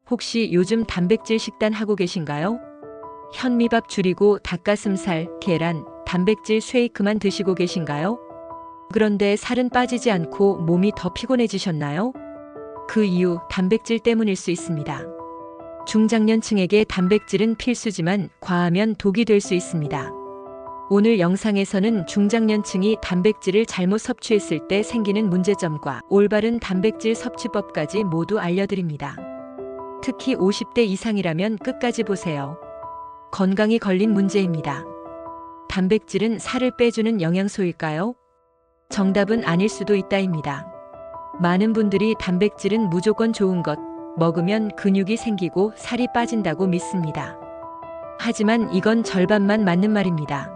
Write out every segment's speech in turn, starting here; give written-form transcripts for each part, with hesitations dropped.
혹시 요즘 단백질 식단 하고 계신가요? 현미밥 줄이고 닭가슴살, 계란, 단백질 쉐이크만 드시고 계신가요? 그런데 살은 빠지지 않고 몸이 더 피곤해지셨나요? 그 이유 단백질 때문일 수 있습니다. 중장년층에게 단백질은 필수지만 과하면 독이 될 수 있습니다. 오늘 영상에서는 중장년층이 단백질을 잘못 섭취했을 때 생기는 문제점과 올바른 단백질 섭취법까지 모두 알려드립니다. 특히 50대 이상이라면 끝까지 보세요. 건강이 걸린 문제입니다. 단백질은 살을 빼주는 영양소일까요? 정답은 아닐 수도 있다입니다. 많은 분들이 단백질은 무조건 좋은 것, 먹으면 근육이 생기고 살이 빠진다고 믿습니다. 하지만 이건 절반만 맞는 말입니다.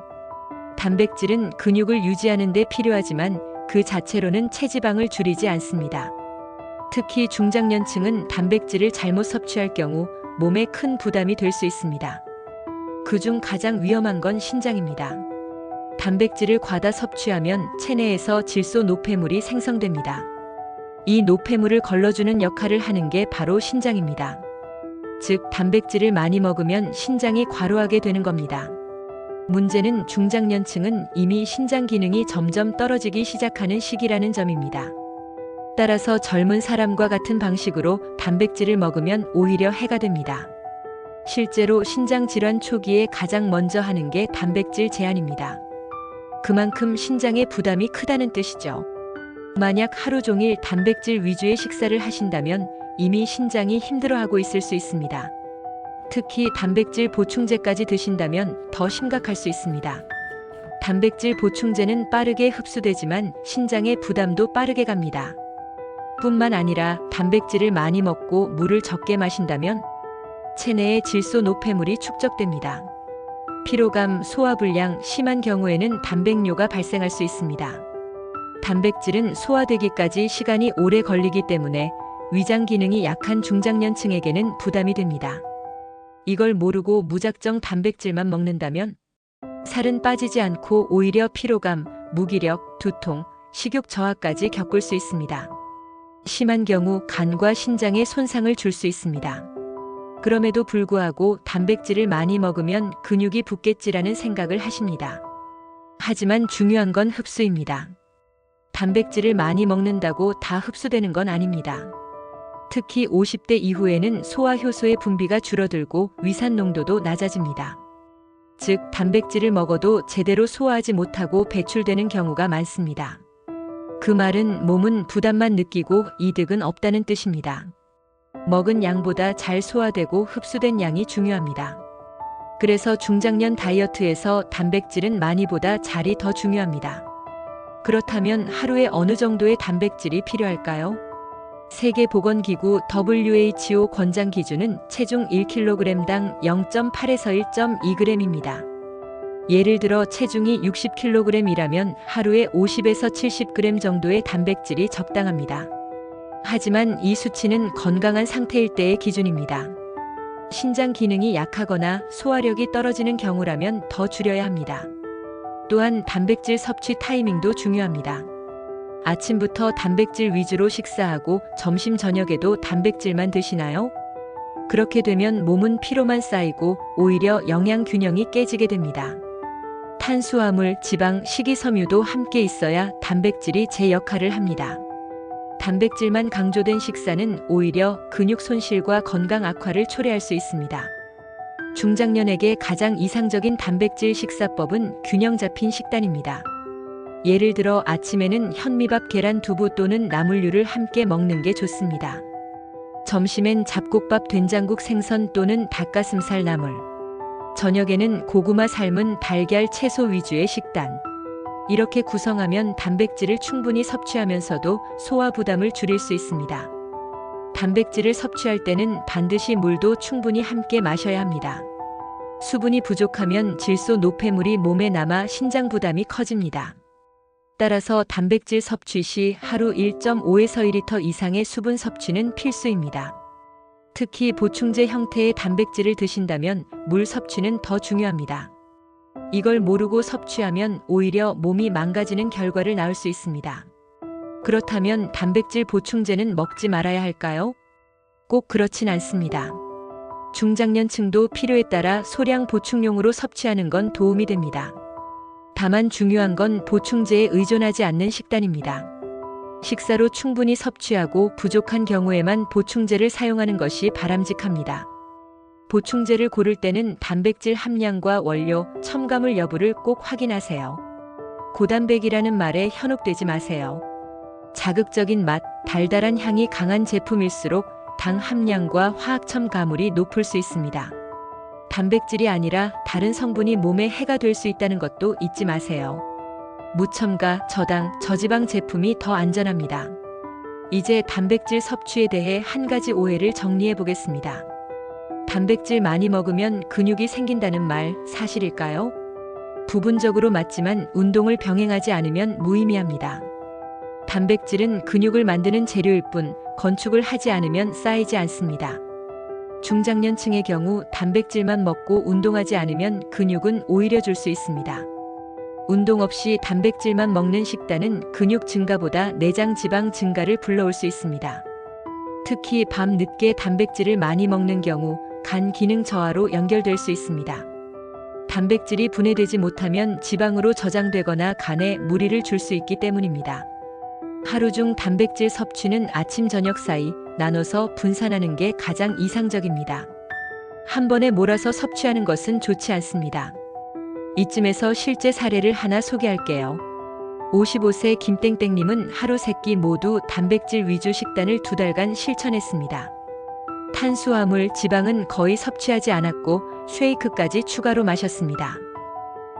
단백질은 근육을 유지하는 데 필요하지만 그 자체로는 체지방을 줄이지 않습니다. 특히 중장년층은 단백질을 잘못 섭취할 경우 몸에 큰 부담이 될 수 있습니다. 그중 가장 위험한 건 신장입니다. 단백질을 과다 섭취하면 체내에서 질소 노폐물이 생성됩니다. 이 노폐물을 걸러주는 역할을 하는 게 바로 신장입니다. 즉, 단백질을 많이 먹으면 신장이 과로하게 되는 겁니다. 문제는 중장년층은 이미 신장 기능이 점점 떨어지기 시작하는 시기라는 점입니다. 따라서 젊은 사람과 같은 방식으로 단백질을 먹으면 오히려 해가 됩니다. 실제로 신장 질환 초기에 가장 먼저 하는 게 단백질 제한입니다. 그만큼 신장의 부담이 크다는 뜻이죠. 만약 하루 종일 단백질 위주의 식사를 하신다면 이미 신장이 힘들어하고 있을 수 있습니다. 특히 단백질 보충제까지 드신다면 더 심각할 수 있습니다. 단백질 보충제는 빠르게 흡수되지만 신장의 부담도 빠르게 갑니다. 뿐만 아니라 단백질을 많이 먹고 물을 적게 마신다면 체내에 질소 노폐물이 축적됩니다. 피로감, 소화불량, 심한 경우에는 단백뇨가 발생할 수 있습니다. 단백질은 소화되기까지 시간이 오래 걸리기 때문에 위장 기능이 약한 중장년층에게는 부담이 됩니다. 이걸 모르고 무작정 단백질만 먹는다면 살은 빠지지 않고 오히려 피로감, 무기력, 두통, 식욕 저하까지 겪을 수 있습니다. 심한 경우 간과 신장에 손상을 줄 수 있습니다. 그럼에도 불구하고 단백질을 많이 먹으면 근육이 붙겠지라는 생각을 하십니다. 하지만 중요한 건 흡수입니다. 단백질을 많이 먹는다고 다 흡수되는 건 아닙니다. 특히 50대 이후에는 소화 효소의 분비가 줄어들고 위산 농도도 낮아집니다. 즉, 단백질을 먹어도 제대로 소화하지 못하고 배출되는 경우가 많습니다. 그 말은 몸은 부담만 느끼고 이득은 없다는 뜻입니다. 먹은 양보다 잘 소화되고 흡수된 양이 중요합니다. 그래서 중장년 다이어트에서 단백질은 많이보다 잘이 더 중요합니다. 그렇다면 하루에 어느 정도의 단백질이 필요할까요? 세계보건기구 WHO 권장 기준은 체중 1kg당 0.8에서 1.2g입니다. 예를 들어 체중이 60kg이라면 하루에 50에서 70g 정도의 단백질이 적당합니다. 하지만 이 수치는 건강한 상태일 때의 기준입니다. 신장 기능이 약하거나 소화력이 떨어지는 경우라면 더 줄여야 합니다. 또한 단백질 섭취 타이밍도 중요합니다. 아침부터 단백질 위주로 식사하고 점심 저녁에도 단백질만 드시나요? 그렇게 되면 몸은 피로만 쌓이고 오히려 영양 균형이 깨지게 됩니다. 탄수화물, 지방, 식이섬유도 함께 있어야 단백질이 제 역할을 합니다. 단백질만 강조된 식사는 오히려 근육 손실과 건강 악화를 초래할 수 있습니다. 중장년에게 가장 이상적인 단백질 식사법은 균형 잡힌 식단입니다. 예를 들어 아침에는 현미밥, 계란, 두부 또는 나물류를 함께 먹는 게 좋습니다. 점심엔 잡곡밥, 된장국, 생선 또는 닭가슴살, 나물. 저녁에는 고구마, 삶은 달걀, 채소 위주의 식단. 이렇게 구성하면 단백질을 충분히 섭취하면서도 소화 부담을 줄일 수 있습니다. 단백질을 섭취할 때는 반드시 물도 충분히 함께 마셔야 합니다. 수분이 부족하면 질소 노폐물이 몸에 남아 신장 부담이 커집니다. 따라서 단백질 섭취 시 하루 1.5에서 2리터 이상의 수분 섭취는 필수입니다. 특히 보충제 형태의 단백질을 드신다면 물 섭취는 더 중요합니다. 이걸 모르고 섭취하면 오히려 몸이 망가지는 결과를 낳을 수 있습니다. 그렇다면 단백질 보충제는 먹지 말아야 할까요? 꼭 그렇진 않습니다. 중장년층도 필요에 따라 소량 보충용으로 섭취하는 건 도움이 됩니다. 다만 중요한 건 보충제에 의존하지 않는 식단입니다. 식사로 충분히 섭취하고 부족한 경우에만 보충제를 사용하는 것이 바람직합니다. 보충제를 고를 때는 단백질 함량과 원료, 첨가물 여부를 꼭 확인하세요. 고단백이라는 말에 현혹되지 마세요. 자극적인 맛, 달달한 향이 강한 제품일수록 당 함량과 화학 첨가물이 높을 수 있습니다. 단백질이 아니라 다른 성분이 몸에 해가 될 수 있다는 것도 잊지 마세요. 무첨가, 저당, 저지방 제품이 더 안전합니다. 이제 단백질 섭취에 대해 한 가지 오해를 정리해 보겠습니다. 단백질 많이 먹으면 근육이 생긴다는 말 사실일까요? 부분적으로 맞지만 운동을 병행하지 않으면 무의미합니다. 단백질은 근육을 만드는 재료일 뿐 건축을 하지 않으면 쌓이지 않습니다. 중장년층의 경우 단백질만 먹고 운동하지 않으면 근육은 오히려 줄 수 있습니다. 운동 없이 단백질만 먹는 식단은 근육 증가보다 내장 지방 증가를 불러올 수 있습니다. 특히 밤 늦게 단백질을 많이 먹는 경우 간 기능 저하로 연결될 수 있습니다. 단백질이 분해되지 못하면 지방으로 저장되거나 간에 무리를 줄 수 있기 때문입니다. 하루 중 단백질 섭취는 아침 저녁 사이 나눠서 분산하는 게 가장 이상적입니다. 한 번에 몰아서 섭취하는 것은 좋지 않습니다. 이쯤에서 실제 사례를 하나 소개할게요. 55세 김땡땡님은 하루 3끼 모두 단백질 위주 식단을 2달간 실천했습니다. 탄수화물, 지방은 거의 섭취하지 않았고 쉐이크까지 추가로 마셨습니다.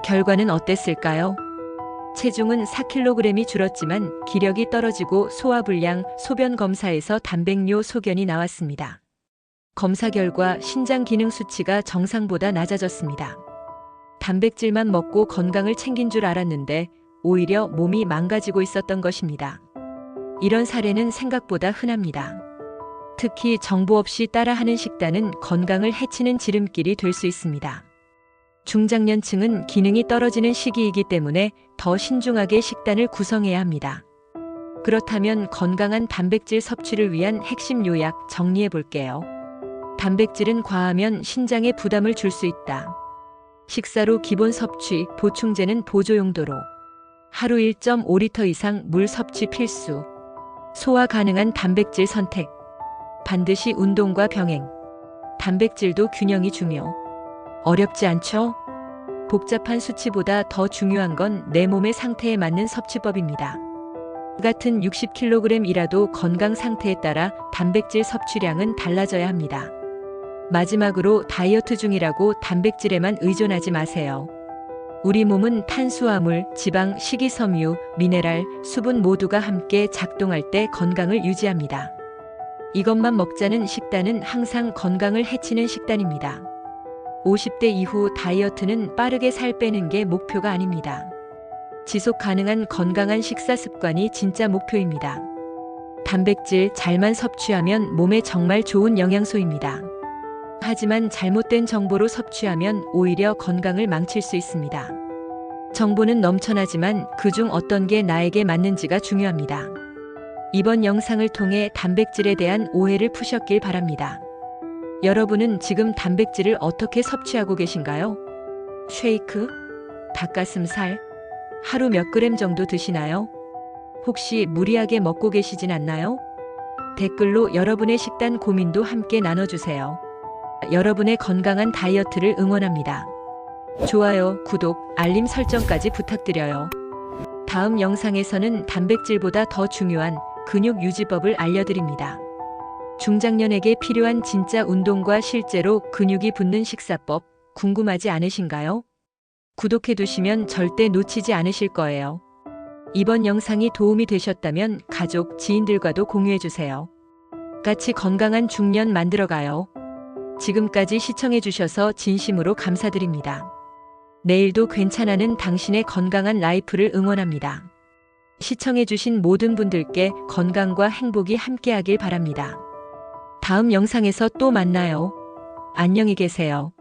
결과는 어땠을까요? 체중은 4kg이 줄었지만 기력이 떨어지고 소화불량, 소변 검사에서 단백뇨 소견이 나왔습니다. 검사 결과 신장 기능 수치가 정상보다 낮아졌습니다. 단백질만 먹고 건강을 챙긴 줄 알았는데 오히려 몸이 망가지고 있었던 것입니다. 이런 사례는 생각보다 흔합니다. 특히 정보 없이 따라하는 식단은 건강을 해치는 지름길이 될 수 있습니다. 중장년층은 기능이 떨어지는 시기이기 때문에 더 신중하게 식단을 구성해야 합니다. 그렇다면 건강한 단백질 섭취를 위한 핵심 요약 정리해 볼게요. 단백질은 과하면 신장에 부담을 줄 수 있다. 식사로 기본 섭취, 보충제는 보조 용도로. 하루 1.5리터 이상 물 섭취 필수. 소화 가능한 단백질 선택. 반드시 운동과 병행. 단백질도 균형이 중요. 어렵지 않죠? 복잡한 수치보다 더 중요한 건 내 몸의 상태에 맞는 섭취법입니다. 같은 60kg이라도 건강 상태에 따라 단백질 섭취량은 달라져야 합니다. 마지막으로 다이어트 중이라고 단백질에만 의존하지 마세요. 우리 몸은 탄수화물, 지방, 식이섬유, 미네랄, 수분 모두가 함께 작동할 때 건강을 유지합니다. 이것만 먹자는 식단은 항상 건강을 해치는 식단입니다. 50대 이후 다이어트는 빠르게 살 빼는 게 목표가 아닙니다. 지속 가능한 건강한 식사 습관이 진짜 목표입니다. 단백질 잘만 섭취하면 몸에 정말 좋은 영양소입니다. 하지만 잘못된 정보로 섭취하면 오히려 건강을 망칠 수 있습니다. 정보는 넘쳐나지만 그중 어떤 게 나에게 맞는지가 중요합니다. 이번 영상을 통해 단백질에 대한 오해를 푸셨길 바랍니다. 여러분은 지금 단백질을 어떻게 섭취하고 계신가요? 쉐이크? 닭가슴살? 하루 몇 그램 정도 드시나요? 혹시 무리하게 먹고 계시진 않나요? 댓글로 여러분의 식단 고민도 함께 나눠주세요. 여러분의 건강한 다이어트를 응원합니다. 좋아요, 구독, 알림 설정까지 부탁드려요. 다음 영상에서는 단백질보다 더 중요한 근육 유지법을 알려드립니다. 중장년에게 필요한 진짜 운동과 실제로 근육이 붙는 식사법 궁금하지 않으신가요? 구독해두시면 절대 놓치지 않으실 거예요. 이번 영상이 도움이 되셨다면 가족, 지인들과도 공유해주세요. 같이 건강한 중년 만들어가요. 지금까지 시청해주셔서 진심으로 감사드립니다. 내일도 괜찮아는 당신의 건강한 라이프를 응원합니다. 시청해주신 모든 분들께 건강과 행복이 함께하길 바랍니다. 다음 영상에서 또 만나요. 안녕히 계세요.